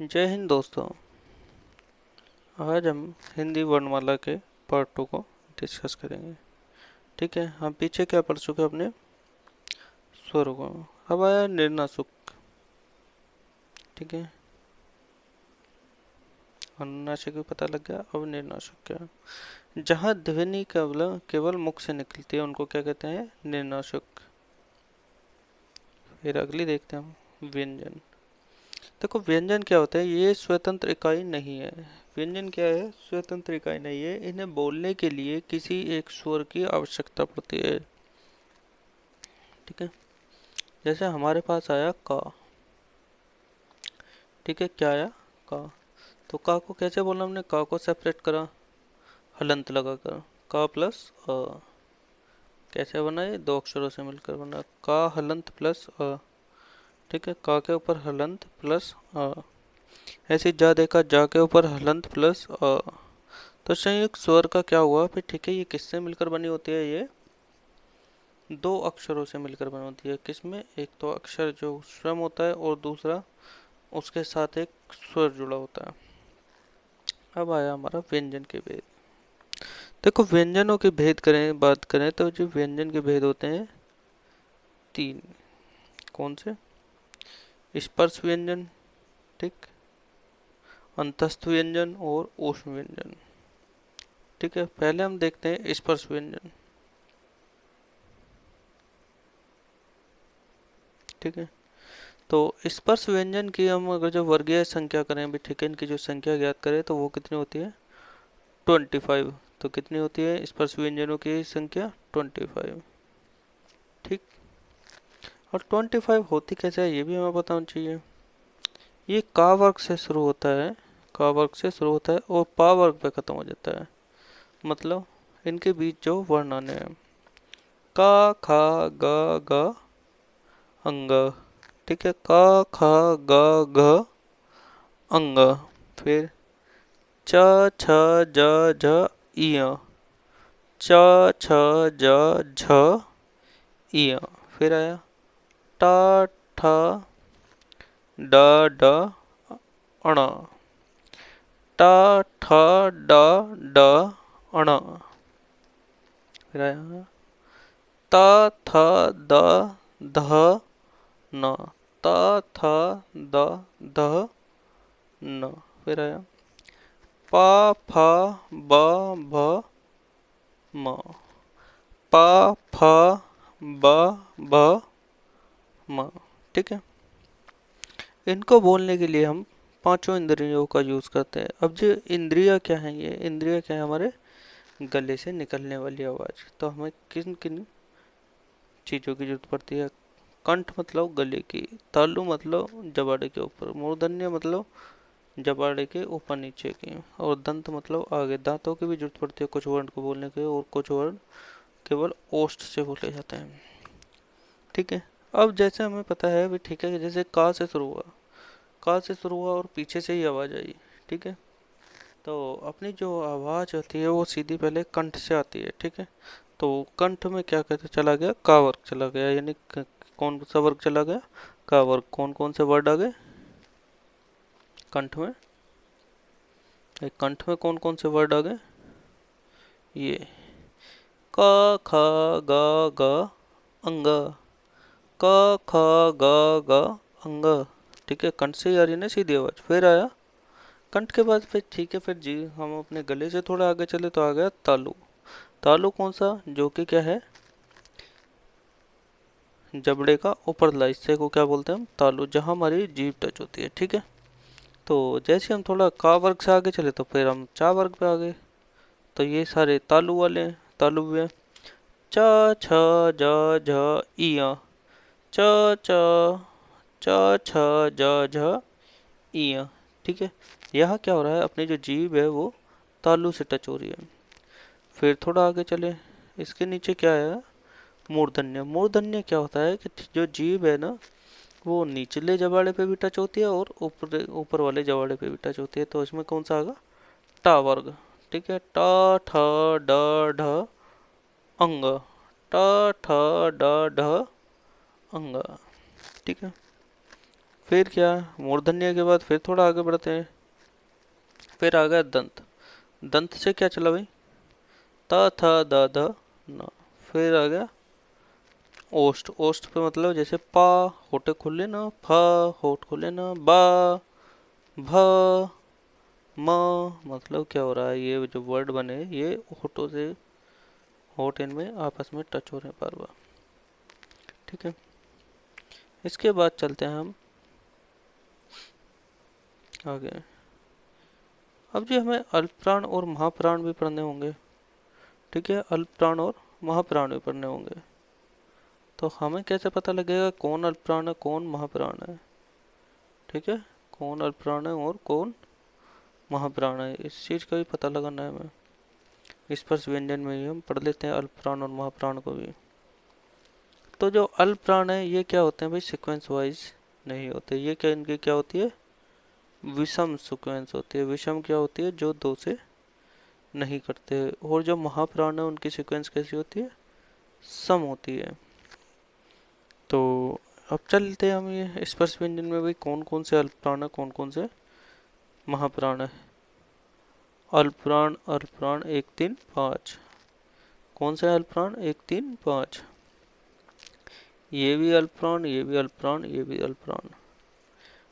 जय हिंद दोस्तों। आज हम हिंदी वर्णमाला के पार्ट 2 को डिस्कस करेंगे। ठीक है, हम पीछे क्या पढ़ चुके अपने स्वरों को। अब आया निर्नासिक। ठीक है, अनुनासिक भी पता लग गया। अब निर्नासिक क्या, जहाँ ध्वनि केवल केवल मुख से निकलती है उनको क्या कहते हैं, निर्नासिक। फिर अगली देखते हैं हम व्यंजन। देखो व्यंजन क्या होता है, ये स्वतंत्र इकाई नहीं है। व्यंजन क्या है, स्वतंत्र इकाई नहीं है। इन्हें बोलने के लिए किसी एक स्वर की आवश्यकता पड़ती है। ठीक है, जैसे हमारे पास आया का। ठीक है, क्या आया, का। तो का को कैसे बोला हमने, का को सेपरेट करा हलंत लगाकर, का प्लस अ। कैसे बना, ये दो अक्षरों से मिलकर बना, का हलंत प्लस अ। ठीक है, का के ऊपर हलंत प्लस अ। ऐसे जा देखा, जा के ऊपर हलंत प्लस अ। तो संयुक्त स्वर का क्या हुआ फिर। ठीक है, ये किससे मिलकर बनी होती है, ये दो अक्षरों से मिलकर बनी होती है। किसमें, एक तो अक्षर जो स्वयं होता है और दूसरा उसके साथ एक स्वर जुड़ा होता है। अब आया हमारा व्यंजन के भेद। देखो व्यंजनों के भेद करें, बात करें तो जो व्यंजन के भेद होते हैं तीन। कौन से, स्पर्श व्यंजन, ठीक, अंतस्थ व्यंजन और ऊष्म व्यंजन। ठीक है, पहले हम देखते हैं स्पर्श व्यंजन। ठीक है, तो स्पर्श व्यंजन की हम अगर जो वर्गीय संख्या करें भी, ठीक है, इनकी जो संख्या ज्ञात करें तो वो कितनी होती है, 25। तो कितनी होती है स्पर्श व्यंजनों की संख्या, 25। ठीक, और 25 होती कैसे है ये भी हमें बताना चाहिए। ये का वर्ग से शुरू होता है, का वर्ग से शुरू होता है और पा वर्ग पे खत्म हो जाता है। मतलब इनके बीच जो वर्ण आने हैं, का खा ग ग अंग। ठीक है, का खा ग घ अंग। फिर च छ ज झ इय, च छ ज झ इय। फिर आया ट ठ ड ढ अण, ट ठ ड ढ अण। फिर आया त थ द ध न, त थ द ध न। फिर आया प फ ब भ म, प फ ब भ म। ठीक है, इनको बोलने के लिए हम पांचों इंद्रियों का यूज करते हैं। अब जो इंद्रिया क्या है, ये इंद्रिया क्या है, हमारे गले से निकलने वाली आवाज। तो हमें किन किन चीजों की जरूरत पड़ती है। कंठ मतलब गले की, तालु मतलब जबाड़े के ऊपर, मूर्धन्य मतलब जबाड़े के ऊपर नीचे की, और दंत मतलब आगे। दांतों की भी जरूरत पड़ती है कुछ वर्ण को बोलने के, और कुछ वर्ण केवल ओष्ठ से बोले जाते हैं। ठीक है, अब जैसे हमें पता है भी, ठीक है, जैसे का से शुरू हुआ, का से शुरू हुआ और पीछे से ही आवाज आई। ठीक है, तो अपनी जो आवाज होती है वो सीधी पहले कंठ से आती है। ठीक है, तो कंठ में क्या कहते चला गया, का वर्ग चला गया, यानी कौन सा वर्ग चला गया, का वर्ग। कौन कौन से वर्ड आ गए कंठ में, एक कंठ में कौन कौन से वर्ड आ गए, ये क ख ग ग अंग, क ख ग ग अंग। ठीक है, कंठ से ही आ रही है ना सीधी आवाज। फिर आया कंठ के बाद फिर, ठीक है, फिर जी हम अपने गले से थोड़ा आगे चले तो आ गया तालु। तालु कौन सा, जो कि क्या है, जबड़े का ऊपरला हिस्से को क्या बोलते हैं हम, तालु, जहां हमारी जीभ टच होती है। ठीक है, तो जैसे हम थोड़ा का वर्ग से आगे चले तो फिर हम चा वर्ग पे आ गए। तो ये सारे तालु वाले हैं, तालु हुए। च छ ज झ इय, च च च छ ज झ इय। ठीक है, यहाँ क्या हो रहा है, अपनी जो जीभ है वो तालु से टच हो रही है। फिर थोड़ा आगे चले, इसके नीचे क्या है, मूर्धन्य। मूर्धन्य क्या होता है कि जो जीभ है ना वो निचले जबाड़े पे भी टच होती है और ऊपर ऊपर वाले जबाड़े पे भी टच होती है। तो इसमें कौन सा आएगा, टा वर्ग। ठीक है, ट ठ ड ढ अंग, ट ठ ड ढ अंग। ठीक है, फिर क्या, मूर्धन्य के बाद फिर थोड़ा आगे बढ़ते हैं, फिर आ गया दंत। दंत से क्या चला भाई, त थ द ध न। फिर आ गया ओष्ठ। ओष्ठ पे मतलब जैसे पा, होठे खुले ना, फ, होठ खुले ना, बा, भ, म। मतलब क्या हो रहा है, ये जो वर्ड बने ये होठों से, होठ इनमें आपस में टच हो रहे हैं बार बार। ठीक है, इसके बाद चलते हैं हम आगे। अब जी हमें अल्पप्राण और महाप्राण भी पढ़ने होंगे। ठीक है, अल्पप्राण और महाप्राण भी पढ़ने होंगे। तो हमें कैसे पता लगेगा कौन अल्पप्राण है कौन महाप्राण है। ठीक है, कौन अल्पप्राण है और कौन महाप्राण है, इस चीज का भी पता लगाना है हमें। स्पर्श व्यंजन में ही हम पढ़ लेते हैं अल्पप्राण और महाप्राण को भी। तो जो अल्पप्राण है ये क्या होते हैं भाई, सीक्वेंस वाइज नहीं होते। ये क्या, इनकी क्या होती है, विषम सीक्वेंस होती है। विषम क्या होती है, जो दो से नहीं करते। और जो महाप्राण है उनकी सीक्वेंस कैसी होती है, सम होती है। तो अब चलते हैं हम ये स्पर्श व्यंजन में भाई कौन कौन से अल्पप्राण है कौन कौन से महाप्राण है। अल्पप्राण, अल्पप्राण 1 3 5। कौन से अल्पप्राण, 1 3 5। ये भी अल्पप्राण, ये भी अल्पप्राण, ये भी अल्पप्राण।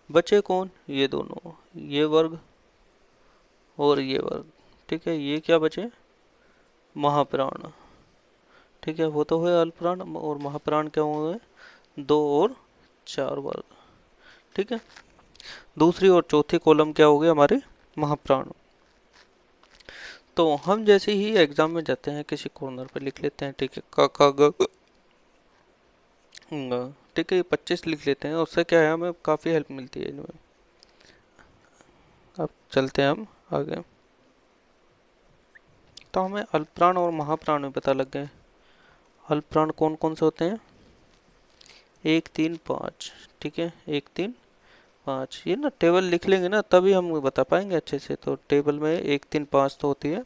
बचे कौन, ये दोनों, ये वर्ग और ये वर्ग। ठीक है, ये क्या बचे, महाप्राण। ठीक है, वो तो हुए अल्पप्राण, और महाप्राण क्या हुए, 2 और 4 वर्ग। ठीक है, दूसरी और चौथी कॉलम क्या हो गए हमारे, महाप्राण। तो हम जैसे ही एग्जाम में जाते हैं किसी कॉर्नर पर लिख लेते हैं, ठीक है, क ख ग घ। ठीक है, ये 25 लिख लेते हैं, उससे क्या है हमें काफ़ी हेल्प मिलती है इनमें। अब चलते हैं हम आगे। तो हमें अल्पप्राण और महाप्राण में पता लग गए। अल्पप्राण कौन कौन से होते हैं, 1 3 5। ठीक है, 1 3 5, ये ना टेबल लिख लेंगे ना तभी हम बता पाएंगे अच्छे से। तो टेबल में 1 3 5 तो होती है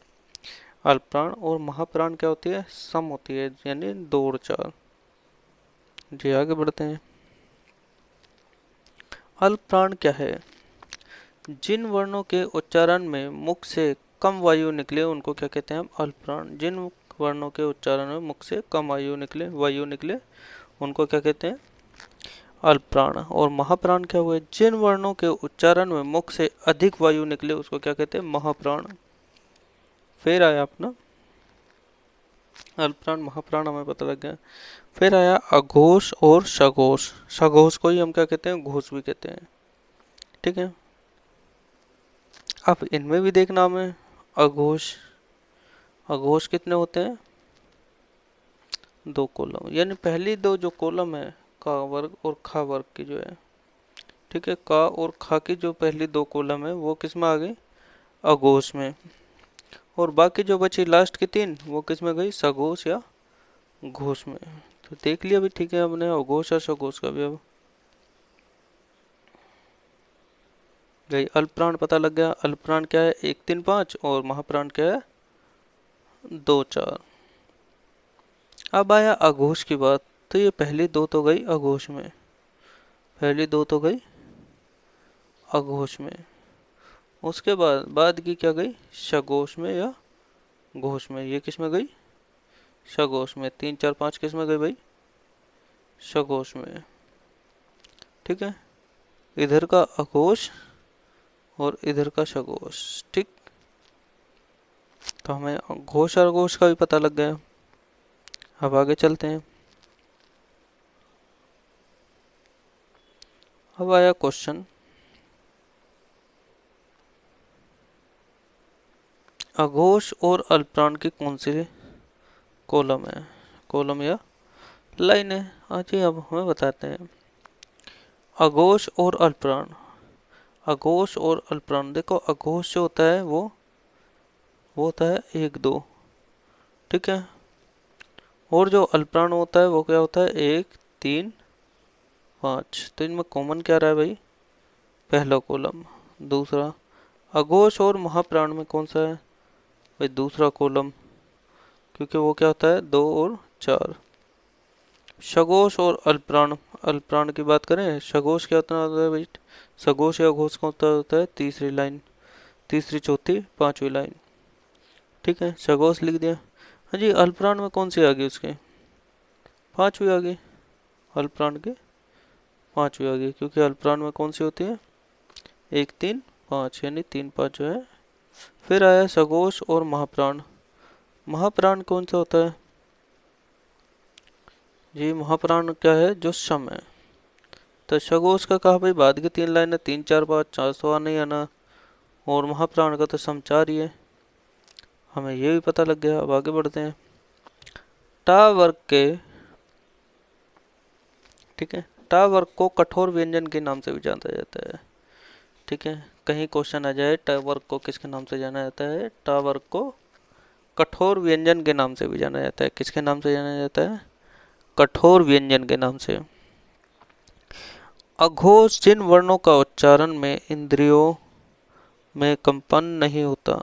अल्पप्राण, और महाप्राण क्या होती है, सम होती है, यानी 2 और 4। जी आगे बढ़ते हैं। अल्पप्राण क्या है, जिन वर्णों के उच्चारण में मुख से कम वायु निकले उनको क्या कहते हैं हम, अल्पप्राण। जिन वर्णों के उच्चारण में मुख से कम वायु निकले उनको क्या कहते हैं, अल्पप्राण। और महाप्राण क्या हुए, जिन वर्णों के उच्चारण में मुख से अधिक वायु निकले उसको क्या कहते हैं, महाप्राण। फिर आया अपना अल्पप्राण महाप्राण हमें पता लग गया। फिर आया अघोष और सघोष। सघोष को ही हम क्या कहते हैं, घोष भी कहते हैं। ठीक है, अब इनमें भी देखना हमें, अघोष, अघोष कितने होते हैं, 2 कॉलम। यानी पहली दो जो कॉलम है का वर्ग और खा वर्ग की जो है, ठीक है, का और खा की जो पहली 2 कॉलम है वो किस में आ गई, अघोष में। और बाकी जो बची लास्ट की 3 वो किस में गई, सघोष या घोष में। तो देख लिया भी, ठीक है, हमने अघोष और सघोष का भी। अब गई अल्पप्राण पता लग गया, अल्पप्राण क्या है, 1 3 5, और महाप्राण क्या है, 2 4। अब आया अघोष की बात। तो ये पहली 2 तो गई अघोष में, पहली 2 तो गई अघोष में। उसके बाद की क्या गई, सघोष में या घोष में। ये किस में गई, सघोष में। 3 4 5 किस में गई भाई, सघोष में। ठीक है, इधर का अघोष और इधर का सघोष। ठीक, तो हमें घोष और अघोष का भी पता लग गया। अब आगे चलते हैं। अब आया क्वेश्चन, अघोष और अल्पप्राण की कौन सी कॉलम है, कॉलम या लाइन है। अच्छा, अब हमें बताते हैं अघोष और अल्पप्राण। अघोष और अल्पप्राण, देखो अघोष जो होता है वो होता है 1 2। ठीक है, और जो अल्पप्राण होता है वो क्या होता है, 1 3 5। तो इनमें कॉमन क्या रहा है भाई, पहला कॉलम। दूसरा, अघोष और महाप्राण में कौन सा है भाई, दूसरा कॉलम, क्योंकि वो क्या होता है, 2 और 4। सघोष और अल्पप्राण। अल्पप्राण की बात करें, सघोष क्या होता है भाई? सघोष या घोष कौन सा होता है? तीसरी लाइन, तीसरी, चौथी, पांचवी लाइन। ठीक है, सघोष लिख दिया। हाँ जी, अल्पप्राण में कौन सी आ गई उसके? पांचवी आ गई। अल्पप्राण के पांचवी आ गई, क्योंकि अल्पप्राण में कौन सी होती है? एक, तीन, पाँच, यानी तीन पाँच जो है। फिर आया सघोष और महाप्राण। महाप्राण कौन सा होता है जी? महाप्राण क्या है? जो सम है। तो सघोष का कहा भाई बाद की तीन लाइन है, तीन, चार, पाँच, चार तो नहीं आना। और महाप्राण का तो सम चार ही है। हमें ये भी पता लग गया। अब आगे बढ़ते हैं। टा वर्ग के, ठीक है, टा वर्ग को कठोर व्यंजन के नाम से भी जाना जाता है। ठीक है, कहीं क्वेश्चन आ जाए टा वर्ग को किसके नाम से जाना जाता है? टा वर्ग को कठोर व्यंजन के नाम से भी जाना जाता है। किसके नाम से जाना जाता है? कठोर व्यंजन के नाम से। अघोष जिन वर्णों का उच्चारण में इंद्रियों में कंपन नहीं होता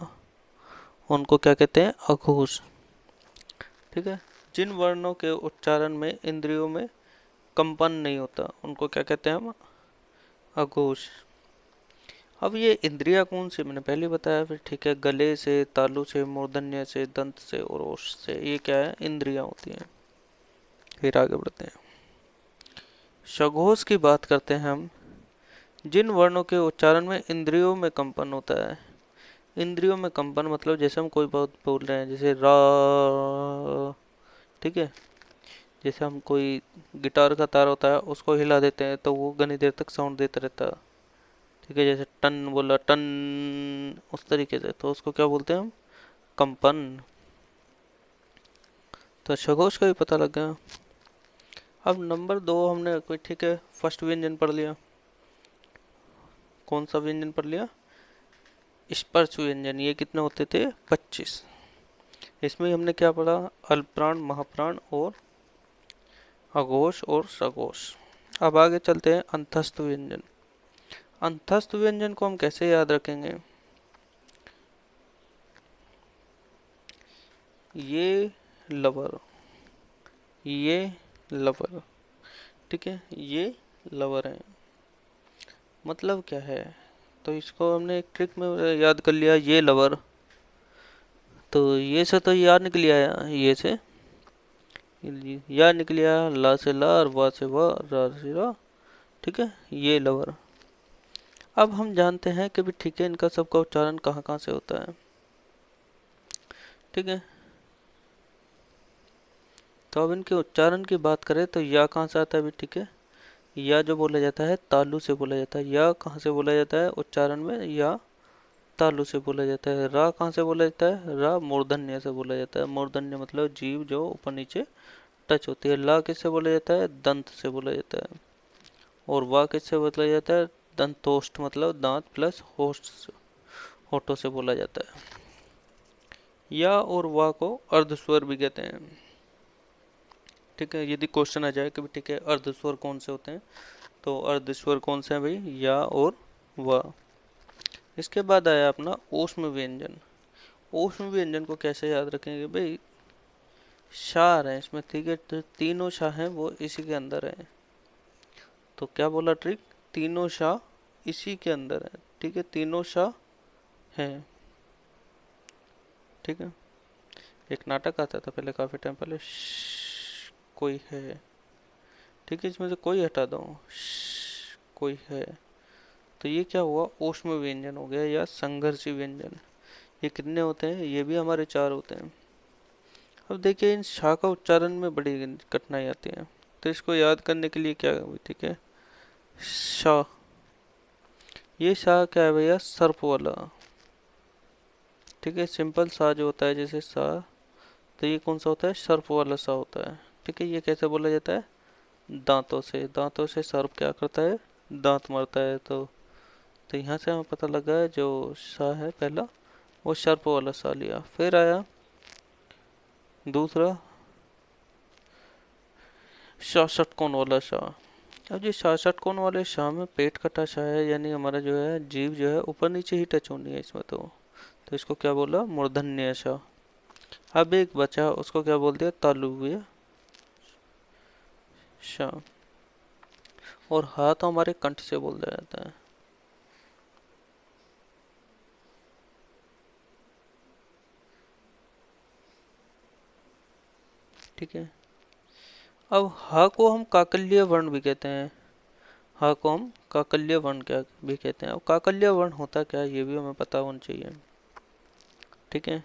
उनको क्या कहते हैं? अघोष। ठीक है, जिन वर्णों के उच्चारण में इंद्रियों में कंपन नहीं होता उनको क्या कहते हैं हम? अघोष। अब ये इंद्रियां कौन सी मैंने पहले बताया। फिर ठीक है, गले से, तालु से, मूर्धन्य से, दंत से और ओष्ठ से, ये क्या है? इंद्रियां होती हैं। फिर आगे बढ़ते हैं। सघोष की बात करते हैं हम। जिन वर्णों के उच्चारण में इंद्रियों में कंपन होता है। इंद्रियों में कंपन मतलब जैसे हम कोई बात बोल रहे हैं, जैसे रा, ठीक है, जैसे हम कोई गिटार का तार होता है उसको हिला देते हैं तो वो घनी देर तक साउंड देता रहता है। ठीक है, जैसे टन बोला, टन, उस तरीके से, तो उसको क्या बोलते हैं हम? कंपन। तो सघोष का भी पता लग गया। अब नंबर दो हमने कोई, ठीक है, फर्स्ट व्यंजन पढ़ लिया। कौन सा व्यंजन पढ़ लिया? स्पर्श व्यंजन। ये कितने होते थे? 25। इसमें हमने क्या पढ़ा? अल्पप्राण, महाप्राण और अघोष और सघोष। अब आगे चलते हैं अंतस्थ व्यंजन। अंतस्थ व्यंजन को हम कैसे याद रखेंगे? ये लवर, ये लवर, ठीक है, ये लवर है। मतलब क्या है? तो इसको हमने एक ट्रिक में याद कर लिया, ये लवर। तो ये से तो याद निकल आया, ये से याद निकल आया, ला से ला और वा से वा, रा से रा। ठीक है, ये लवर। अब हम जानते हैं कि भी ठीक है, इनका सबका उच्चारण कहाँ कहाँ से होता है। ठीक है, तो अब इनके उच्चारण की बात करें तो या कहाँ से आता है भी? ठीक है, या जो बोला जाता है तालु से बोला जाता है। या कहाँ से बोला जाता है उच्चारण में? या तालु से बोला जाता है। रा कहाँ से बोला जाता है? रा मूर्धन्य से बोला जाता है। मूर्धन्य मतलब जीभ जो ऊपर नीचे टच होती है। ला किससे बोला जाता है? दंत से बोला जाता है। और वा किससे बोला जाता है? दंतोष्ठ मतलब दांत प्लस होस्ट, होठों से बोला जाता है। या और वा को अर्धस्वर भी कहते हैं। ठीक है, यदि क्वेश्चन आ जाए कि ठीक है अर्धस्वर कौन से होते हैं, तो अर्धस्वर कौन से हैं भाई? या और वा। इसके बाद आया अपना ऊष्म व्यंजन। ऊष्म व्यंजन को कैसे याद रखेंगे भाई? शार है इसमें, ठीक है, तो तीनों शाह हैं वो इसी के अंदर है। तो क्या बोला ट्रिक? तीनों शाह इसी के अंदर है। ठीक है, तीनों शाह हैं। ठीक है, एक नाटक आता था पहले, काफी टाइम पहले, कोई है। ठीक है, इसमें से कोई हटा दो, कोई है। तो ये क्या हुआ? ऊष्म व्यंजन हो गया या संघर्षी व्यंजन। ये कितने होते हैं? ये भी हमारे चार होते हैं। अब देखिए, इन शाह का उच्चारण में बड़ी कठिनाई आती है, तो इसको याद करने के लिए क्या? ठीक है, शाह, ये शाह क्या है भैया? सर्प वाला। ठीक है, सिंपल सा जो होता है जैसे सा, तो ये कौन सा होता है? सर्प वाला सा होता है। ठीक है, ये कैसे बोला जाता है? दांतों से। दांतों से सर्प क्या करता है? दांत मारता है। तो यहाँ से हमें पता लगा है जो सा है पहला, वो सर्प वाला सा लिया। फिर आया दूसरा, शाह षटकोण वाला शाह। अब ये शाह षटकोण वाले शाह में पेट कटा शाह है, यानी हमारा जो है जीभ जो है ऊपर नीचे ही टच होनी है इसमें। तो इसको क्या बोला? मूर्धन्य शाह। अब एक बचा, उसको क्या बोल दिया? तालु। श। और हा तो हमारे कंठ से बोल दिया जाता है। ठीक है। अब हा को हम काकल्य वर्ण भी कहते हैं। हा को हम काकल्य वर्ण क्या भी कहते हैं। अब काकल्य वर्ण होता क्या है ये भी हमें पता होना चाहिए। ठीक है।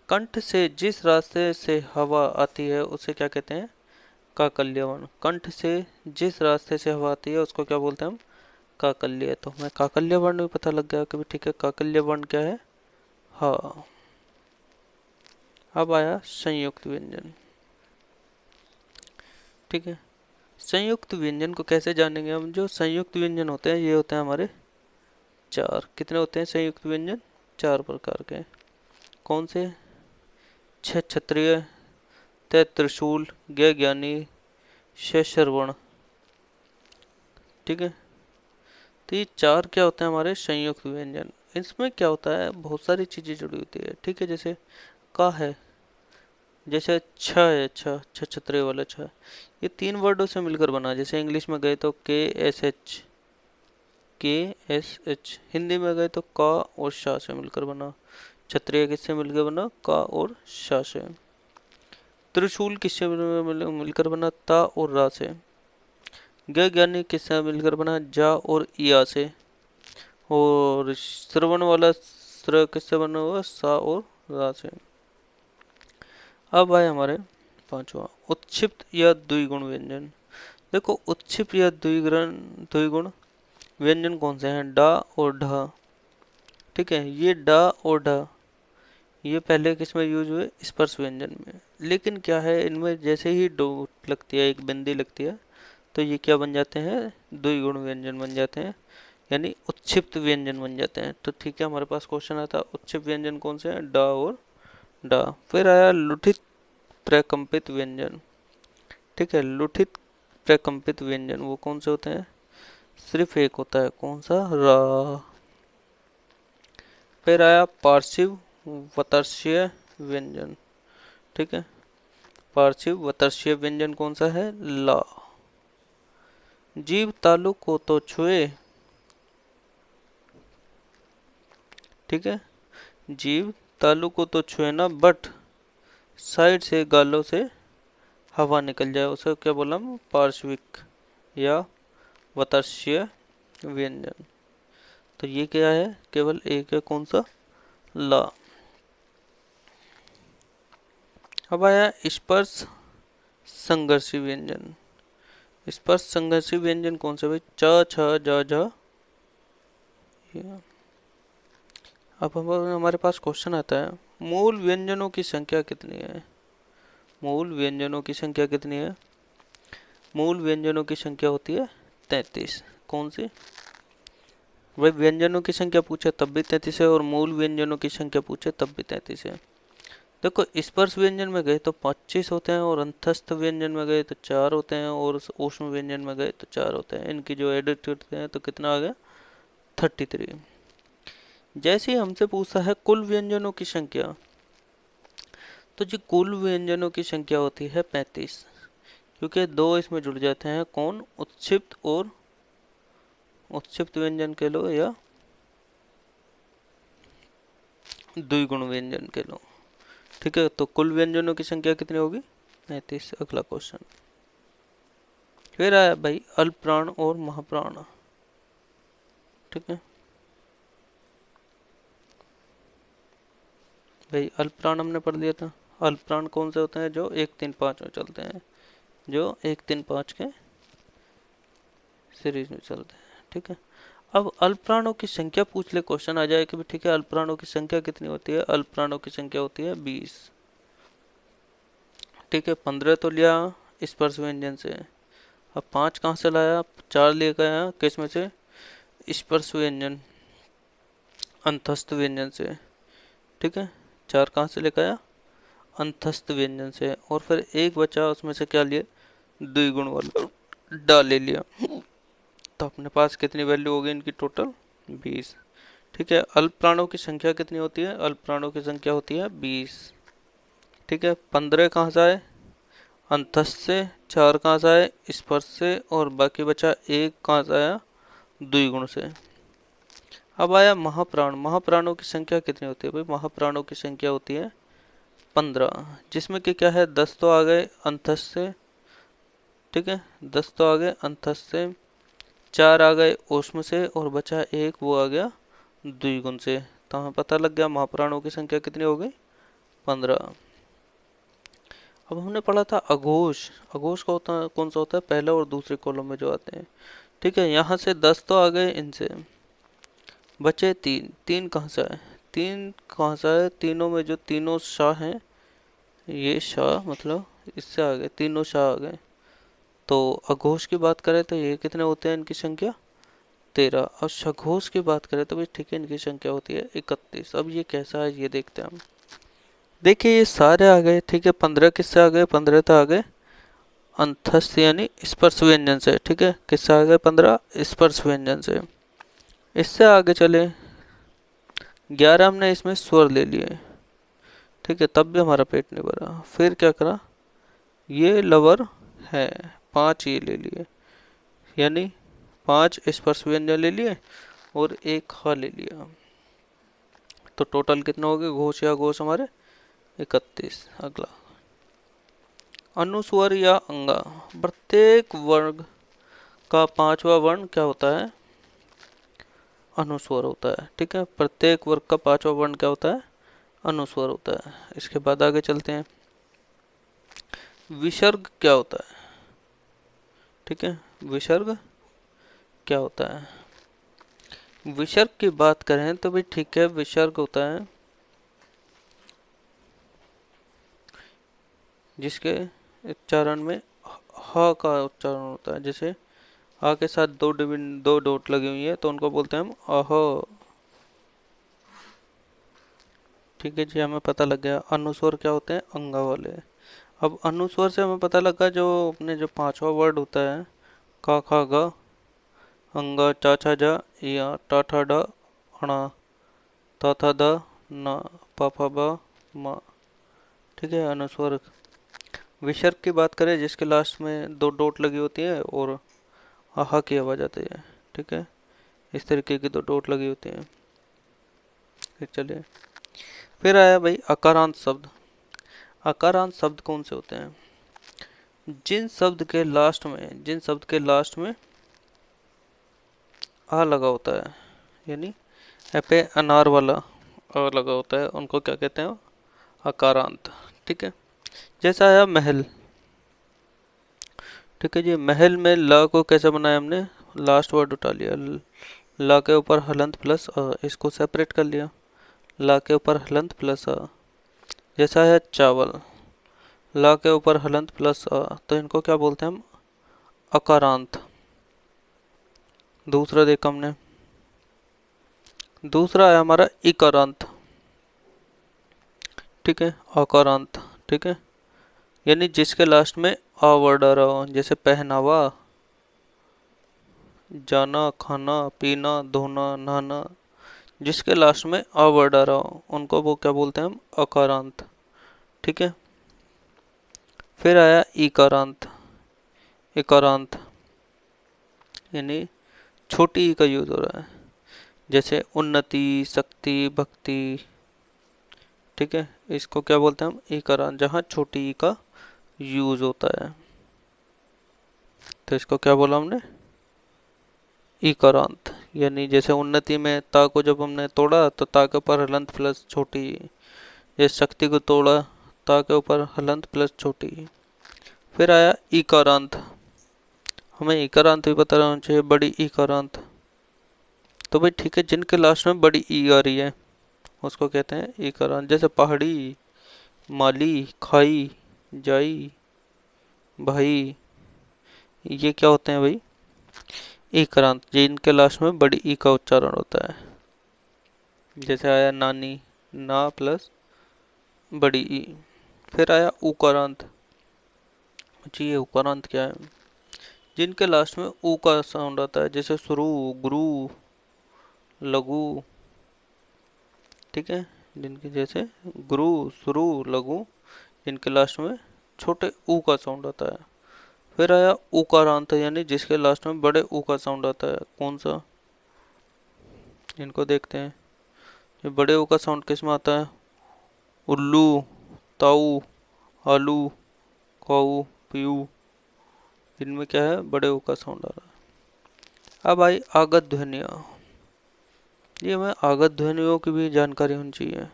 कंठ से जिस रास्ते से हवा आती है उसे क्या कहते हैं? काकल्य वर्ण। कंठ से जिस रास्ते से हवा आती है उसको क्या बोलते हैं हम? काकल्य। तो हमें काकल्य वर्ण भी पता लग गया कि भी ठीक है काकल्य वर्ण क्या है? हाँ। अब आया संयुक्त व्यंजन। ठीक है। संयुक्त व्यंजन को कैसे जानेंगे हम? जो संयुक्त व्यंजन होते हैं ये होते हैं हमारे चार। कितने होते हैं संयुक्त व्यंजन? चार प्रकार के। कौन से? छ क्षत्रिय, त त्रिशूल, ज्ञ ज्ञानी, श श्रवण। ठीक है। तो ये चार क्या होते हैं हमारे संयुक्त व्यंजन। इसमें क्या होता है बहुत सारी चीजें जुड़ी होती है। ठीक है। जैसे का है, जैसे छ है, छ छ छत्रे वाला छ, ये तीन वर्डों से मिलकर बना। जैसे इंग्लिश में गए तो के एस एच, हिंदी में गए तो का और शा से मिलकर बना। क्षत्रिय किससे मिलकर बना? का और शा से। त्रिशूल किससे मिलकर बना? ता और रा से। ज्ञानी किससे मिलकर बना? जा और या से। और श्रवण वाला श्र किससे बना हुआ? सा और रा से। अब आए हमारे पांचवा, उत्क्षिप्त या द्विगुण व्यंजन। देखो उत्क्षिप्त या द्विगुण व्यंजन कौन से हैं? डा और ढ। ठीक है। ये डा और ढ ये पहले किस में यूज हुए? स्पर्श व्यंजन में। लेकिन क्या है इनमें जैसे ही डो लगती है, एक बिंदी लगती है, तो ये क्या बन जाते हैं? द्विगुण व्यंजन बन जाते हैं, यानी उत्क्षिप्त व्यंजन बन जाते हैं। तो ठीक है हमारे पास क्वेश्चन आता है उत्क्षिप्त व्यंजन कौन से हैं? डा और डा। फिर आया लुठित प्रकंपित व्यंजन। ठीक है। लुठित प्रकंपित व्यंजन वो कौन से होते हैं? सिर्फ एक होता है। कौन सा? रा। फिर आया पार्थिव वतर्शीय व्यंजन। ठीक है। पार्थिव वतर्शीय व्यंजन कौन सा है? ला। जीव तालु को तो छुए। ठीक है। जीव तालु को तो छुए ना, बट साइड से गालों से हवा निकल जाए उसे क्या बोला हम? पार्श्विक या वतर्शीय व्यंजन। तो ये क्या है? केवल एक है। कौन सा? ला। अब आया स्पर्श संघर्षी व्यंजन। स्पर्श संघर्षी व्यंजन कौन से भाई? च छ ज झ। अब हमारे पास क्वेश्चन आता है मूल व्यंजनों की संख्या कितनी है? मूल व्यंजनों की संख्या कितनी है? मूल व्यंजनों की संख्या होती है 33। कौन सी? भाई व्यंजनों की संख्या पूछे तब भी 33 है, और मूल व्यंजनों की संख्या पूछे तब भी 33 है। देखो स्पर्श व्यंजन में गए तो 25 होते हैं, और अंतस्थ व्यंजन में गए तो 4 होते हैं, और ऊष्म व्यंजन में गए तो 4 होते हैं। इनकी जो एडिट करते हैं तो कितना आ गया? 33। जैसे ही हमसे पूछा है कुल व्यंजनों की संख्या, तो जो कुल व्यंजनों की संख्या होती है 35, क्योंकि दो इसमें जुड़ जाते हैं। कौन? उत्क्षिप्त और उत्क्षिप्त व्यंजन के लो या द्विगुण व्यंजन के लो। ठीक है। तो कुल व्यंजनों की संख्या कितनी होगी? 35। अगला क्वेश्चन फिर आया भाई अल्पप्राण और महाप्राण। ठीक है भाई, अल्पप्राण हमने पढ़ लिया था। अल्पप्राण कौन से होते हैं? जो 1 3 5 में चलते हैं, जो 1 3 5 के सीरीज में चलते हैं। ठीक है। अब अल्पप्राणों की संख्या पूछ ले, क्वेश्चन आ जाए कि भी ठीक है अल्पप्राणों की संख्या कितनी होती है? अल्पप्राणों की संख्या होती है 20। ठीक है। 15 तो लिया स्पर्श व्यंजन से। अब 5 कहाँ से लाया? 4 लेकर आया किस में से? स्पर्श व्यंजन अंतस्थ व्यंजन से। ठीक है। 4 कहाँ से लेकर आया? अंतस्थ व्यंजन से। और फिर एक बचा, उसमें से क्या लिए? द्विगुण वाला डा ले लिया। तो अपने पास कितनी वैल्यू हो गई इनकी? टोटल 20। ठीक है। अल्प प्राणों की संख्या कितनी होती है? अल्प प्राणों की संख्या होती है 20। ठीक है। 15 कहाँ से आए? अंतस से 4 कहाँ से आए, स्पर्श से, और बाकी बचा 1 कहाँ से आया, द्विगुण से। अब आया महाप्राण। महाप्राणों की संख्या कितनी होती है भाई, महाप्राणों की संख्या होती है 15, जिसमें कि क्या है 10 तो आ गए अंतस से, ठीक है, 10 तो आ गए अंतस से, 4 आ गए ऊष्म से, और बचा 1 वो आ गया द्विगुण से। तो हमें पता लग गया महाप्राणों की संख्या कितनी हो गई, 15। अब हमने पढ़ा था अघोष। अघोष का होता कौन सा होता है, पहले और दूसरे कॉलम में जो आते हैं, ठीक है। यहाँ से 10 तो आ गए इनसे, बचे 3। 3 कहाँ से आए, 3 कहाँ से आए, तीनों में जो तीनों शाह हैं, ये शाह मतलब इससे आ गए, तीनों शाह आ गए। तो अघोष की बात करें तो ये कितने होते हैं, इनकी संख्या 13। और सघोष की बात करें तो भाई ठीक है, इनकी संख्या होती है 31। अब ये कैसा है ये देखते हैं हम। देखिए ये सारे आ गए, ठीक है। 15 किससे आ गए, 15 तो आ गए अंतस्थ यानी स्पर्श व्यंजन से, ठीक है। किससे आ गए 15, स्पर्श व्यंजन से। इससे आगे चले, 11 हमने इसमें स्वर ले लिए, ठीक है, तब भी हमारा पेट नहीं भरा। फिर क्या करा, ये लवर है, 5 ये ले लिए, यानी 5 स्पर्श व्यंजन ले लिए और 1 खा ले लिया। तो टोटल कितना हो गया घोष या घोष हमारे 31। अगला अनुस्वर या अंगा। प्रत्येक वर्ग का 5वां वर्ण क्या होता है, अनुस्वर होता है, ठीक है। प्रत्येक वर्ग का 5वां वर्ण क्या होता है, अनुस्वर होता है। इसके बाद आगे चलते हैं, विसर्ग क्या होता है, ठीक है। विसर्ग क्या होता है, विसर्ग की बात करें तो भाई ठीक है, विसर्ग होता है जिसके उच्चारण में ह का उच्चारण होता है। जैसे आ के साथ दो डॉट लगी हुई है तो उनको बोलते हैं हम अह, ठीक है जी। हमें पता लग गया अनुस्वर क्या होते हैं, अंगा वाले। अब अनुस्वर से हमें पता लगा जो अपने जो 5वां वर्ड होता है, का खा गा, अंगा चा छा जा, या टा ठा डा, अणा, ता था दा, ना, पा फा बा, मा, ठीक है। अनुस्वर। विसर्ग की बात करें जिसके लास्ट में 2 डॉट लगी होती है और आहा की आवाज आती है, ठीक है। इस तरीके की 2 डॉट लगी होती है। फिर चलिए, फिर आया भाई अकारांत शब्द। अकारांत शब्द कौन से होते हैं, जिन शब्द के लास्ट में आ लगा होता है, यानी यहाँ पे अनार वाला आ लगा होता है, उनको क्या कहते हैं, अकारांत, ठीक है। जैसा आया महल, ठीक है जी। महल में ल को कैसे बनाया हमने, लास्ट वर्ड उठा लिया, ला के ऊपर हलंत प्लस अ, इसको सेपरेट कर लिया, ला के ऊपर हलंत प्लस अ। जैसा है चावल, ला के ऊपर हलंत प्लस अ, तो इनको क्या बोलते हैं हम, अकारांत। दूसरा देखा हमने, दूसरा है हमारा इकारांत, ठीक है, अकारांत, ठीक है। यानी जिसके लास्ट में आ वर्ड आ रहा हो, जैसे पहनावा, जाना, खाना, पीना, धोना, नहाना, जिसके लास्ट में आ वर्ड आ रहा हो उनको वो क्या बोलते हैं हम, अकारांत, ठीक है। फिर आया इकारांत। इकारांत यानी छोटी ई का यूज हो रहा है, जैसे उन्नति, शक्ति, भक्ति, ठीक है। इसको क्या बोलते हैं हम, इकारांत, जहाँ छोटी ई का यूज होता है। तो इसको क्या बोला हमने, इकारांत। यानी जैसे उन्नति में ता को जब हमने तोड़ा तो ता के ऊपर हलंत प्लस छोटी, जैसे शक्ति को तोड़ा ता के ऊपर हलंत प्लस छोटी। फिर आया इकारांत। हमें इकारांत भी पता रहना चाहिए, बड़ी इकारांत। तो भाई ठीक है, जिनके लास्ट में बड़ी ई आ रही है उसको कहते हैं इकारांत। जैसे पहाड़ी, माली, खाई, जाई, भाई, ये क्या होते हैं भाई, इकारांत, जिनके लास्ट में बड़ी ई का उच्चारण होता है। जैसे आया नानी, ना प्लस बड़ी ई। फिर आया उकारांत। जी ये उकारांत क्या है, जिनके लास्ट में ऊ का साउंड आता है, जैसे शुरू, गुरु, लघु, ठीक है। जिनके जैसे गुरु, शुरू, लघु, जिनके लास्ट में छोटे ऊ का साउंड आता है। फिर आया उकारांत, यानी जिसके लास्ट में बड़े ऊ का साउंड आता है, कौन सा? इनको देखते हैं। ये बड़े ऊ का साउंड किस में आता है? उल्लू, ताऊ, आलू, काऊ, पीऊ, इनमें क्या है? बड़े ऊ का साउंड आ रहा है। अब आई आगत ध्वनियाँ। ये हमें आगत ध्वनियों की भी जानकारी होनी चाहिए।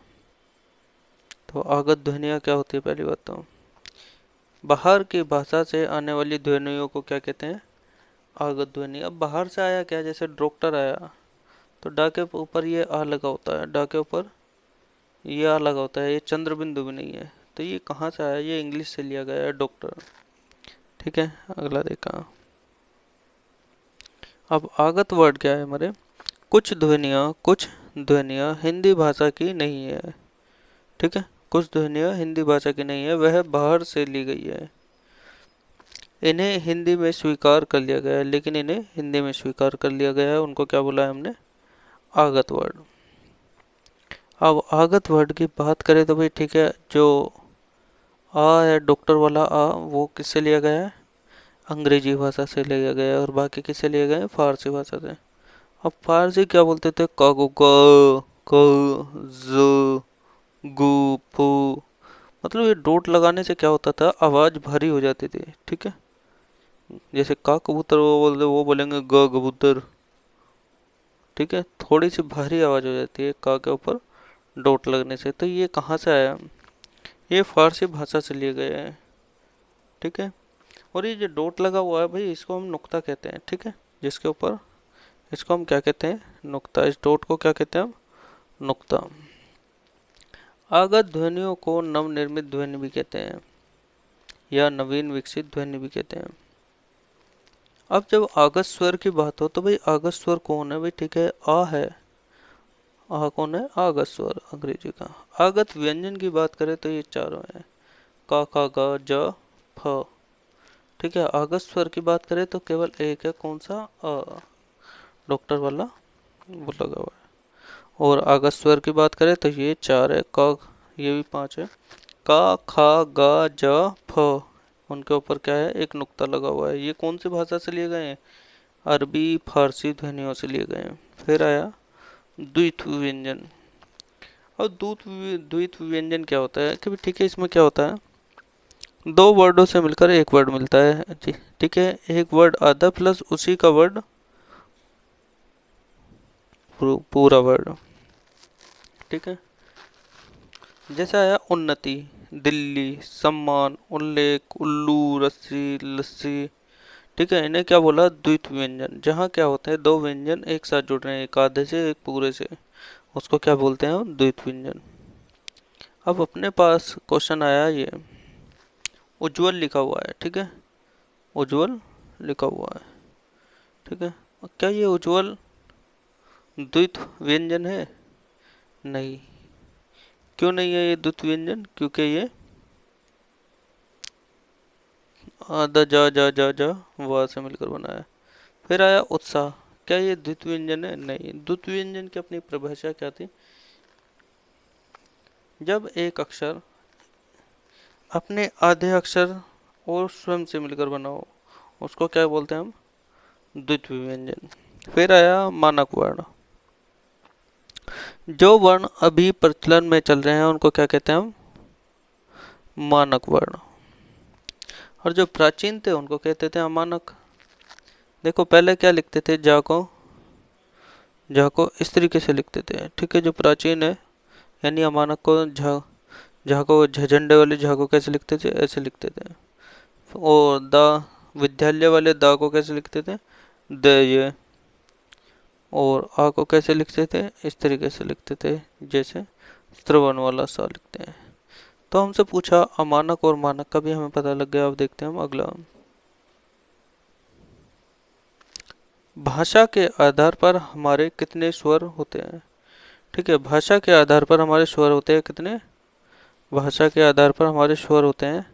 तो आगत ध्वनियाँ क्या होती है? पहली बात तो बाहर की भाषा से आने वाली ध्वनियों को क्या कहते हैं? आगत ध्वनि। अब बाहर से आया क्या? जैसे डॉक्टर आया तो डा के ऊपर ये आ लगा होता है, डा के ऊपर ये आ लगा होता है, ये चंद्र बिंदु भी नहीं है। तो ये कहाँ से आया? ये इंग्लिश से लिया गया है, डॉक्टर। ठीक है, अगला देखा। अब आगत वर्ड क्या है हमारे? कुछ ध्वनियाँ हिंदी भाषा की नहीं है। ठीक है, कुछ ध्वनियाँ हिंदी भाषा की नहीं है, वह बाहर से ली गई है। इन्हें हिंदी में स्वीकार कर लिया गया है, लेकिन इन्हें हिंदी में स्वीकार कर लिया गया है, उनको क्या बोला है हमने? आगत वर्ड। अब आगत वर्ड की बात करें तो भाई ठीक है, जो आ है डॉक्टर वाला आ, वो किससे लिया गया है? अंग्रेजी भाषा से लिया गया है। और बाकी किससे लिए गए? फारसी भाषा से। अब फारसी क्या बोलते थे? कागो क ज गु फू। मतलब ये डोट लगाने से क्या होता था? आवाज भारी हो जाती थी। ठीक है, जैसे का कबूतर वो बोलते, वो बोलेंगे ग कबूतर। ठीक है, थोड़ी सी भारी आवाज हो जाती है का के ऊपर डोट लगने से। तो ये कहाँ से आया? ये फारसी भाषा से लिए गए हैं। ठीक है, और ये जो डोट लगा हुआ है भाई, इसको हम नुक्ता कहते हैं। ठीक है, जिसके ऊपर, इसको हम क्या कहते हैं? नुक्ता। इस डोट को क्या कहते हैं हम? नुक्ता। आगत ध्वनियों को नवनिर्मित ध्वनि भी कहते हैं, या नवीन विकसित ध्वनि भी कहते हैं। अब जब आगत स्वर की बात हो तो भाई आगत स्वर कौन है? भाई ठीक है, आ है। आ कौन है? आगत स्वर अंग्रेजी का। आगत व्यंजन की बात करें तो ये चारों हैं, का, खा, गा, ज, फ। ठीक है, आगत स्वर की बात करें तो केवल एक है, कौन सा? अ, डॉक्टर वाला वो लगा हुआ है। और आगत स्वर की बात करें तो ये चार है, क, ये भी पांच है, का, खा, गा, ज, फ। उनके ऊपर क्या है? एक नुक्ता लगा हुआ है। ये कौन सी भाषा से लिए गए हैं? अरबी फारसी ध्वनियों से लिए गए हैं। फिर आया द्वित व्यंजन। और द्वित व्यंजन क्या होता है कि ठीक है, इसमें क्या होता है? दो वर्डों से मिलकर एक वर्ड मिलता है जी। ठीक है, एक वर्ड आधा प्लस उसी का वर्ड पूरा वर्ड। ठीक है, जैसे आया उन्नति, दिल्ली, सम्मान, उल्लेख, उल्लू, रस्सी, लस्सी। ठीक है, इन्हें क्या बोला? द्वित व्यंजन। जहाँ क्या होता है? दो व्यंजन एक साथ जुड़ रहे हैं, एक आधे से एक पूरे से, उसको क्या बोलते हैं हम? द्वित व्यंजन। अब अपने पास क्वेश्चन आया ये, उज्जवल लिखा हुआ है। ठीक है, उज्जवल लिखा हुआ है। ठीक है, और क्या ये उज्जवल द्वित व्यंजन है? नहीं। क्यों नहीं है ये द्वित व्यंजन? क्योंकि ये आधा जा वाह से मिलकर बना है। फिर आया उत्साह। क्या ये द्वित व्यंजन है? नहीं। द्वित व्यंजन की अपनी परिभाषा क्या थी? जब एक अक्षर अपने आधे अक्षर और स्वयं से मिलकर बना हो, उसको क्या बोलते हैं हम? द्वित व्यंजन। फिर आया मानक वर्ण। जो वर्ण अभी प्रचलन में चल रहे हैं उनको क्या कहते हैं हम? मानक वर्ण। और जो प्राचीन थे उनको कहते थे अमानक। देखो पहले क्या लिखते थे? जा को इस तरीके से लिखते थे। ठीक है, जो प्राचीन है, यानी अमानक को झा को झंडे वाले झा को कैसे लिखते थे? ऐसे लिखते थे। और दा, विद्यालय वाले दा को कैसे लिखते थे? द। और आ को कैसे लिखते थे? इस तरीके से लिखते थे, जैसे श्रवण वाला सा लिखते हैं। तो हमसे पूछा अमानक और मानक का भी हमें पता लग गया। अब देखते हैं हम अगला। भाषा के आधार पर हमारे कितने स्वर होते हैं? ठीक है, भाषा के आधार पर हमारे स्वर होते हैं कितने? भाषा के आधार पर हमारे स्वर होते हैं,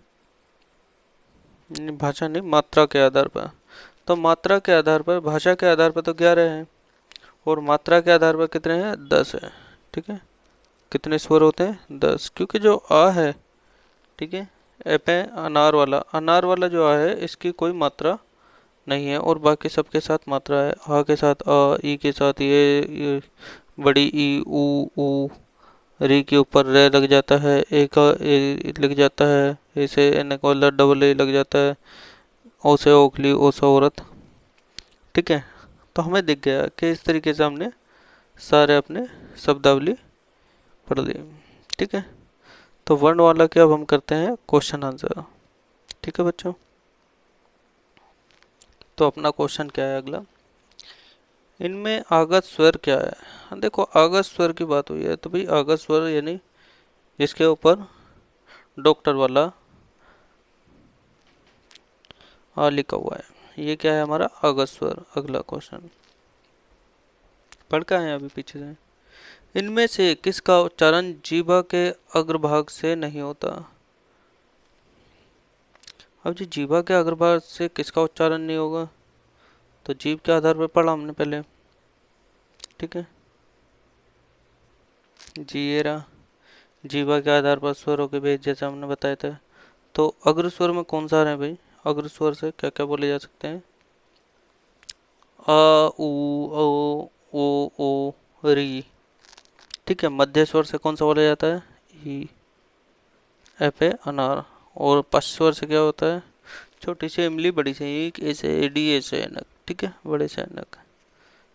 भाषा नहीं, मात्रा के आधार पर। तो मात्रा के आधार पर, भाषा के आधार पर तो 11 है, और मात्रा के आधार पर कितने हैं? 10 है। ठीक है, कितने स्वर होते हैं? 10। क्योंकि जो आ है, ठीक है, एप है अनार वाला जो है इसकी कोई मात्रा नहीं है, और बाकी सबके साथ मात्रा है। आ के साथ आ, ई के साथ ये बड़ी ई, ऊ, री के ऊपर रे लग जाता है, ए का ए लग जाता है, ऐसे एन का डबल ए लग जाता है, ओ से ओखली, ओ से औरत। ठीक है, तो हमें दिख गया कि इस तरीके से हमने सारे अपने शब्दावली पढ़ ली। ठीक है, तो वर्ण वाला के अब हम करते हैं क्वेश्चन आंसर। ठीक है बच्चों, तो अपना क्वेश्चन क्या है अगला, इनमें आगत स्वर क्या है। हाँ, देखो आगत स्वर की बात हुई है तो भाई आगत स्वर यानी जिसके ऊपर डॉक्टर वाला आ लिखा हुआ है, ये क्या है हमारा आगत स्वर। अगला क्वेश्चन पढ़ का है अभी पीछे से, इनमें से किसका उच्चारण जीभा के अग्रभाग से नहीं होता। अब जी जीभा के अग्रभाग से किसका उच्चारण नहीं होगा, तो जीभ के आधार पर पढ़ा हमने पहले। ठीक है, जीरा जीभा के आधार पर स्वरों के भेद जैसे हमने बताया था। तो अग्र स्वर में कौन सा है भाई, अग्र स्वर से क्या क्या बोले जा सकते हैं, अ उ ओ री। ठीक है, मध्य स्वर से कौन सा बोला जाता है, ई, एफ ए अनार। और पश्च स्वर से क्या होता है, छोटी सी इमली, बड़ी सी ईक, ऐसे एडी, ऐसे ऐनक। ठीक है, बड़े से ऐनक,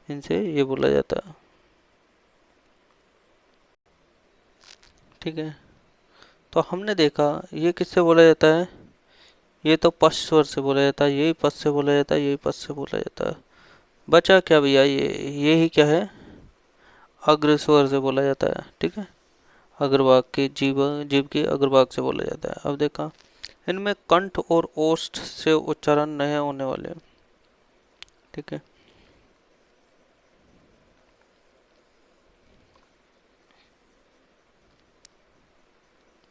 इनसे ये बोला जाता है। ठीक है, तो हमने देखा ये किससे बोला जाता है, ये तो पश्च स्वर से बोला जाता है, यही पश्च से बोला जाता है, यही पश्च से बोला जाता है। बचा क्या भैया, ये ही क्या है, अग्र स्वर से बोला जाता है। ठीक है, अग्रभाग के जीभ जीभ के अग्रभाग से बोला जाता है। अब देखा इनमें कंठ और ओष्ठ से उच्चारण नहीं होने वाले। ठीक है,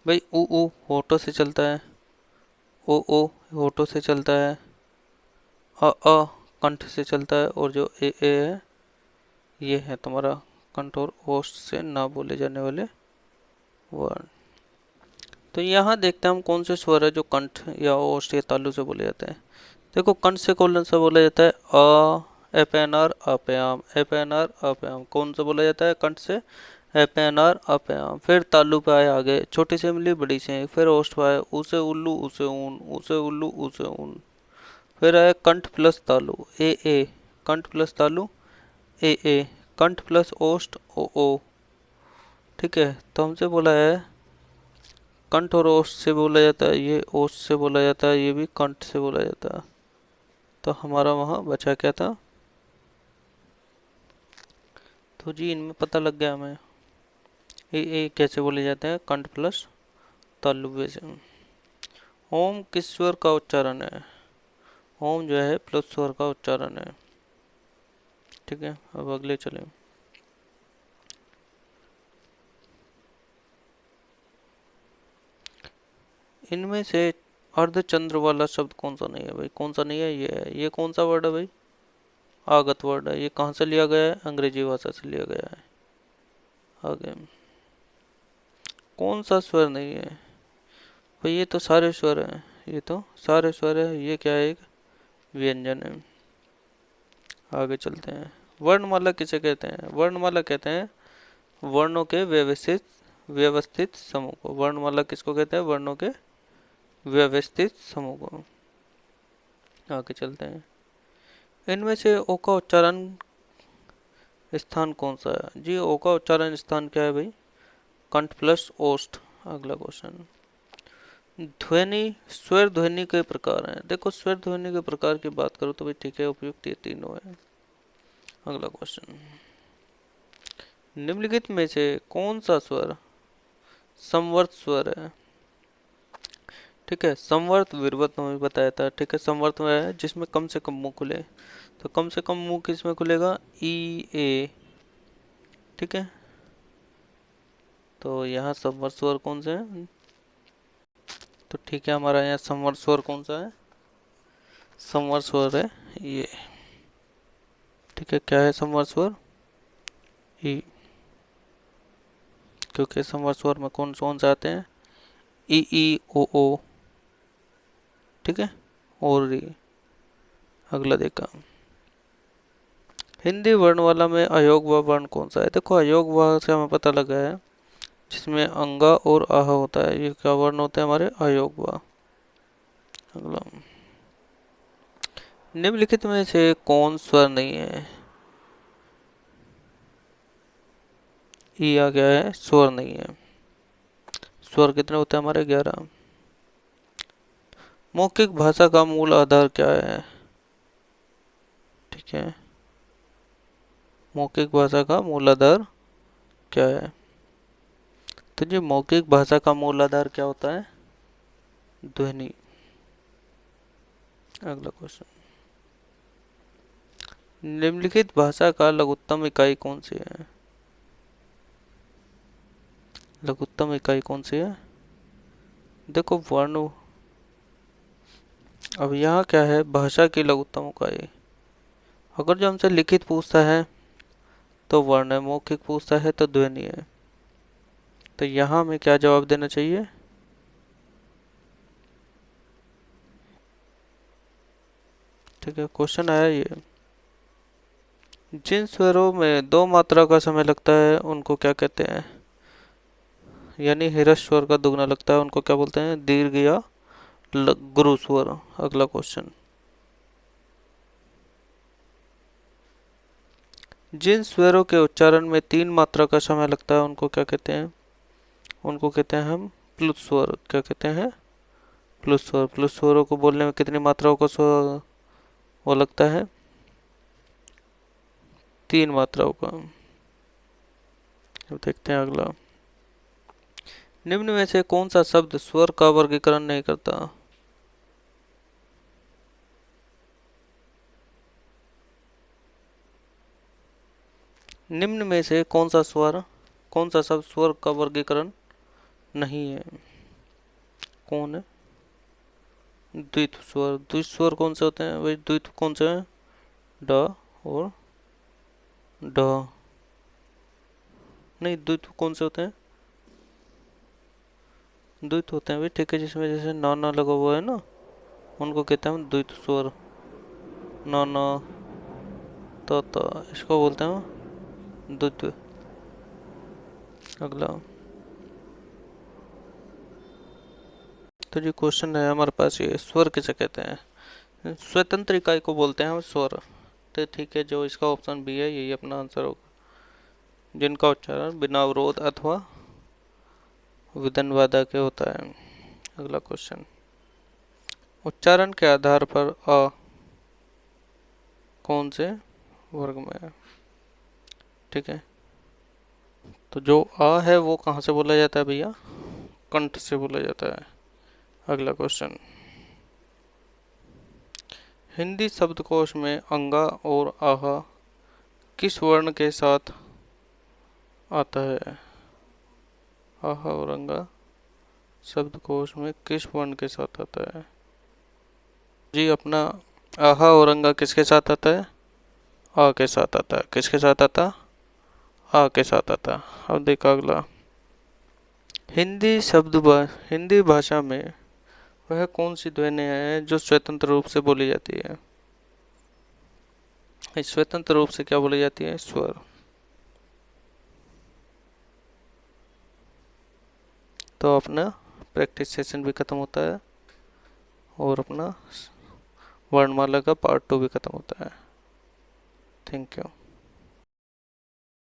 भाई ऊ होठों से चलता है, ओ होठों से चलता है, अ कंठ से चलता है, और जो ए है ये है तुम्हारा कंठ और ओष्ठ से ना बोले जाने वाले वर्ण। तो यहाँ देखते हैं हम कौन से स्वर है जो कंठ या ओष्ठ या तालु से बोले जाते हैं। देखो कंठ से कौन सा बोला जाता है, अ एपैनर अपयाम, एपैनर अपयाम कौन सा बोला जाता है कंठ से, एपैनर अपयाम। फिर तालु पे आए आगे, छोटी से मिली बड़ी से, फिर ओष्ठ पे आए उसे उल्लू उसे ऊन, उसे उल्लू उसे ऊन। फिर आए कंठ प्लस तालु, ए कंठ प्लस तालु, ए कंठ प्लस ओष्ठ, ओ। ठीक है, तो हमसे बोला है कंठ और ओष्ठ से बोला जाता है, ये ओष्ठ से बोला जाता है, ये भी कंठ से बोला जाता है। तो हमारा वहाँ बचा क्या था, तो जी इनमें पता लग गया हमें ये कैसे बोले जाते हैं, कंठ प्लस तालुब्य से। ओम किस स्वर का उच्चारण है, ओम जो है प्लस स्वर का उच्चारण है। ठीक है, अब अगले चले, इनमें से अर्धचंद्र वाला शब्द कौन सा नहीं है भाई, कौन सा नहीं है, ये है, ये कौन सा वर्ड है भाई, आगत वर्ड है। ये कहाँ से लिया गया है, अंग्रेजी भाषा से लिया गया है। आगे कौन सा स्वर नहीं है भाई, ये तो सारे स्वर हैं, ये तो सारे स्वर है, ये क्या है, एक व्यंजन है। आगे चलते हैं, वर्णमाला किसे कहते हैं, वर्णमाला कहते हैं वर्णों के व्यवस्थित व्यवस्थित समूह को। वर्णमाला किसको कहते हैं, वर्णों के व्यवस्थित समूह को। आगे चलते हैं, इनमें से ओ का उच्चारण स्थान कौन सा है, जी ओ का उच्चारण स्थान क्या है भाई, कंठ प्लस ओष्ठ। अगला क्वेश्चन, ध्वनि स्वर ध्वनि के प्रकार हैं। देखो स्वर ध्वनि के प्रकार की बात करो तो भाई ठीक है, उपयुक्त ये तीनों है। अगला क्वेश्चन, निम्नलिखित में से कौन सा स्वर संवर्त स्वर है। ठीक है, संवर्त विर्वत में भी बताया था। ठीक है, संवर्त में है जिसमें कम से कम मुंह खुले, तो कम से कम मुंह किसमें खुलेगा, ई ए। ठीक है, तो यहाँ संवर्त स्वर कौन से है, तो ठीक है हमारा यहाँ संवर्त स्वर कौन सा है, संवर्त स्वर है ये। ठीक है, क्या है संवर्त स्वर, ई, क्योंकि संवर्त स्वर में कौन कौन से आते हैं, ई ई ओ ओ, ठीक है। और री। अगला देखा, हिंदी वर्णमाला में अयोगवा वर्ण कौन सा है? देखो अयोगवा से हमें पता लगा है जिसमें अंगा और आह होता है, ये क्या वर्ण होते हैं हमारे? अयोगवा। अगला, निम्नलिखित में से कौन स्वर नहीं है? ई आ गया है, स्वर नहीं है। स्वर कितने होते हैं हमारे? 11। मौखिक भाषा का मूल आधार क्या है? ठीक है, मौखिक भाषा का मूल आधार क्या है? तो जी मौखिक भाषा का मूल आधार क्या होता है? ध्वनि। अगला क्वेश्चन, निम्नलिखित भाषा का लघुत्तम इकाई कौन सी है? लघुत्तम इकाई कौन सी है? देखो वर्ण, अब यहाँ क्या है? भाषा की लघुत्तम इकाई। अगर जो हमसे लिखित पूछता है तो वर्ण है, मौखिक पूछता है तो ध्वनि है। तो यहाँ हमें क्या जवाब देना चाहिए? ठीक है, क्वेश्चन आया ये, जिन स्वरों में 2 मात्रा का समय लगता है उनको क्या कहते हैं? यानी ह्रस्व स्वर का दुगना लगता है उनको क्या बोलते हैं? दीर्घ या गुरु स्वर। अगला क्वेश्चन, जिन स्वरों के उच्चारण में 3 मात्रा का समय लगता है उनको क्या कहते हैं? उनको कहते हैं हम प्लुत स्वर। क्या कहते हैं? प्लुत स्वर। प्लुत स्वरों को बोलने में कितनी मात्राओं का वो लगता है? 3 मात्राओं का। अब देखते हैं अगला, निम्न में से कौन सा शब्द स्वर का वर्गीकरण नहीं करता? निम्न में से कौन सा शब्द स्वर का वर्गीकरण नहीं है? कौन है? द्वित्व स्वर। द्वित्व स्वर कौन से होते हैं? वही द्वित्व कौन से हैं? ड और ढ। नहीं, द्वित्व कौन से होते हैं? द्वित्व होते हैं भाई, ठीक है, जिसमें जैसे ना ना लगा हुआ है ना, उनको कहते हैं हम द्वित्व स्वर। ना ना तो इसको बोलते हैं हम द्वित्व। अगला, तो जी क्वेश्चन है हमारे पास ये, स्वर किसे कहते हैं? स्वतंत्र इकाई को बोलते हैं हम स्वर। तो ठीक है, जो इसका ऑप्शन बी है यही अपना आंसर होगा, जिनका उच्चारण बिना अवरोध अथवा विदन बाधा के होता है। अगला क्वेश्चन, उच्चारण के आधार पर अ कौन से वर्ग में है? ठीक है, तो जो अ है वो कहाँ से बोला जाता है भैया? कंठ से बोला जाता है। अगला क्वेश्चन, हिंदी शब्दकोश में अंगा और आह किस वर्ण के साथ आता है? आह और अंगा शब्दकोश में किस वर्ण के साथ आता है? जी अपना आहा और अंगा किसके साथ आता है? आ के साथ आता है। किसके साथ आता? आ के साथ आता। अब देखा अगला, हिंदी भाषा में वह कौन सी ध्वनि है जो स्वतंत्र रूप से बोली जाती है? इस स्वतंत्र रूप से क्या बोली जाती है? स्वर। तो अपना प्रैक्टिस सेशन भी खत्म होता है और अपना वर्णमाला का पार्ट 2 भी खत्म होता है। Thank you.